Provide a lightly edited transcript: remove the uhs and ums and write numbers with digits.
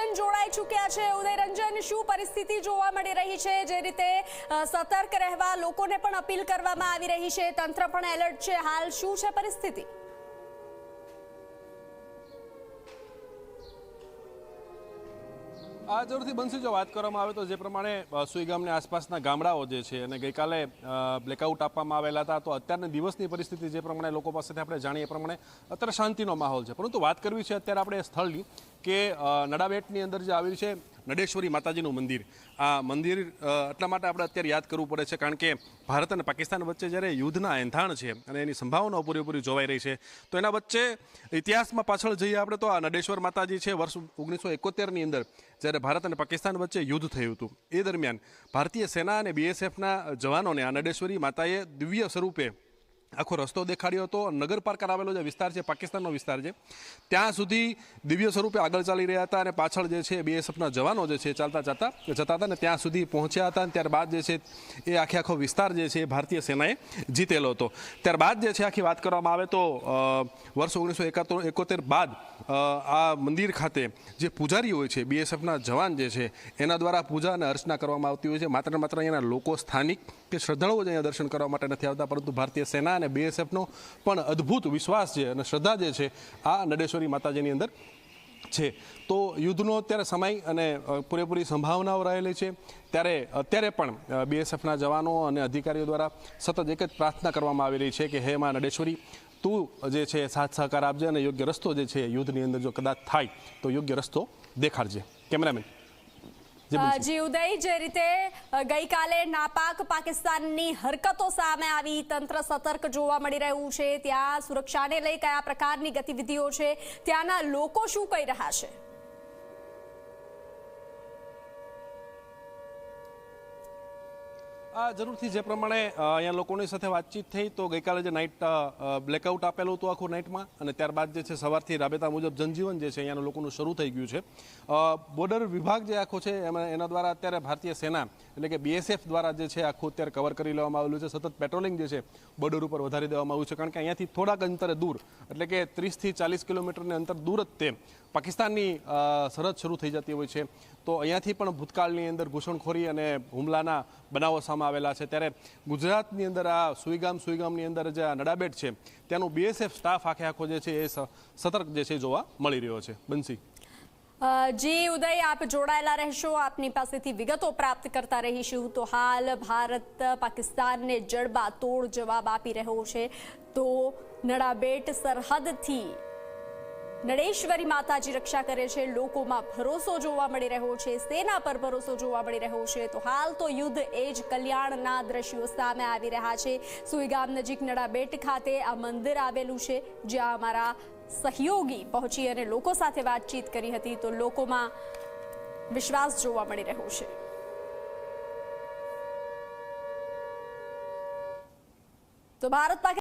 ઉદયરંજન જોડાઈ ચૂક્યા છે। ઉદયરંજન, શું પરિસ્થિતિ જોવા મળી રહી છે? જે રીતે સતર્ક રહેવા લોકોને પણ અપીલ કરવામાં આવી રહી છે, તંત્ર પણ એલર્ટ છે, હાલ શું છે પરિસ્થિતિ? જરૂરથી બનશે। જો વાત કરવામાં આવે તો જે પ્રમાણે સુઈ ગામની આસપાસના ગામડાઓ જે છે અને ગઈકાલે બ્લેકઆઉટ આપવામાં આવેલા હતા, તો અત્યારની દિવસની પરિસ્થિતિ જે પ્રમાણે લોકો પાસેથી આપણે જાણીએ પ્રમાણે અત્યારે શાંતિનો માહોલ છે। પરંતુ વાત કરવી છે અત્યારે આપણે સ્થળની કે નડાબેટની અંદર જે આવેલું છે નડેશ્વરી માતાજીનું મંદિર। આ મંદિર એટલા માટે આપણે અત્યારે યાદ કરવું પડે છે કારણ કે ભારત અને પાકિસ્તાન વચ્ચે જ્યારે યુદ્ધના એંધાણ છે અને એની સંભાવનાઓ પૂરેપૂરી જોવાઈ રહી છે, તો એના વચ્ચે ઇતિહાસમાં પાછળ જઈએ આપણે તો આ નડેશ્વર માતાજી છે વર્ષ 1971ની અંદર જ્યારે ભારત અને પાકિસ્તાન વચ્ચે યુદ્ધ થયું હતું, એ દરમિયાન ભારતીય સેના અને બીએસએફના જવાનોને આ નડેશ્વરી માતાએ દિવ્ય સ્વરૂપે આખો રસ્તો દેખાડ્યો હતો। નગરપાર્ક આવેલો જે વિસ્તાર છે, પાકિસ્તાનનો વિસ્તાર છે, ત્યાં સુધી દિવ્ય સ્વરૂપે આગળ ચાલી રહ્યા હતા અને પાછળ જે છે બીએસએફના જવાનો જે છે ચાલતા જતા હતા અને ત્યાં સુધી પહોંચ્યા હતા। અને ત્યારબાદ જે છે એ આખો વિસ્તાર જે છે એ ભારતીય સેનાએ જીતેલો હતો। ત્યારબાદ જે છે આખી વાત કરવામાં આવે તો વર્ષ 1971 બાદ આ મંદિર ખાતે જે પૂજારીઓ હોય છે, બીએસએફના જવાન જે છે એના દ્વારા પૂજા અને અર્ચના કરવામાં આવતી હોય છે। માત્ર ને માત્ર અહીંયાના લોકો, સ્થાનિક કે શ્રદ્ધાળુઓ જ અહીંયા દર્શન કરવા માટે નથી આવતા, પરંતુ ભારતીય સેના અને બીએસએફનો પણ અદ્ભુત વિશ્વાસ છે અને શ્રદ્ધા જે છે આ નડેશ્વરી માતાજીની અંદર છે। તો યુદ્ધનો અત્યારે સમય અને પૂરેપૂરી સંભાવનાઓ રહેલી છે, ત્યારે અત્યારે પણ બીએસએફના જવાનો અને અધિકારીઓ દ્વારા સતત એક જ પ્રાર્થના કરવામાં આવી રહી છે કે હે માં નડેશ્વરી, તું જે છે સાથ સહકાર આપજે અને યોગ્ય રસ્તો જે છે યુદ્ધની અંદર જો કદાચ થાય તો યોગ્ય રસ્તો દેખાડજે। કેમેરામેન જી ઉદય, જે રીતે ગઈકાલે નાપાક પાકિસ્તાનની હરકતો સામે આવી, તંત્ર સતર્ક જોવા મળી રહ્યું છે, ત્યાં સુરક્ષાને લઈ કયા પ્રકારની ગતિવિધિઓ છે, ત્યાંના લોકો શું કહી રહ્યા છે? જરૂરથી જે પ્રમાણે અહીંયા લોકોની સાથે વાતચીત થઈ તો ગઈકાલે જે નાઇટ બ્લેકઆઉટ આપેલું હતું આખું નાઇટમાં, અને ત્યારબાદ જે છે સવારથી રાબેતા મુજબ જનજીવન જે છે અહીંયાના લોકોનું શરૂ થઈ ગયું છે। બોર્ડર વિભાગ જે આખો છે એના દ્વારા અત્યારે ભારતીય સેના એટલે કે બીએસએફ દ્વારા જે છે આખું અત્યારે કવર કરી લેવામાં આવેલું છે। સતત પેટ્રોલિંગ જે છે બોર્ડર ઉપર વધારી દેવામાં આવ્યું છે કારણ કે અહીંયાથી થોડાક અંતરે દૂર એટલે કે 30થી 40 કિલોમીટરની અંતર દૂર જ તે પાકિસ્તાનની સરહદ શરૂ થઈ જતી હોય છે। તો અહીંયાથી પણ ભૂતકાળની અંદર ઘૂસણખોરી અને હુમલાના બનાવો સામે આવેલા છે, ત્યારે ગુજરાતની અંદર આ સુઈગામની અંદર જે આ નડાબેટ છે ત્યાંનું બીએસએફ સ્ટાફ આખો જે છે એ સતર્ક જે છે જોવા મળી રહ્યો છે। બંસી જી ઉદય, આપ જોડાયેલા રહેશો, આપની પાસેથી વિગતો પ્રાપ્ત કરતા રહીશું। તો હાલ ભારત પાકિસ્તાનને જડબાતોડ જવાબ આપી રહ્યો છે, તો નડાબેટ સરહદથી નડેશ્વરી માતાજી રક્ષા કરે છે, લોકોમાં ભરોસો જોવા મળી રહ્યો છે, સેના પર ભરોસો જોવા મળી રહ્યો છે। તો હાલ તો યુદ્ધ એ જ કલ્યાણના દ્રશ્યો સામે આવી રહ્યા છે। સુઈગામ નજીક નડાબેટ ખાતે આ મંદિર આવેલું છે, જ્યાં અમારા સહયોગી પહોંચી અને લોકો સાથે વાતચીત કરી હતી, તો લોકોમાં વિશ્વાસ જોવા મળી રહ્યો છે। તો ભારત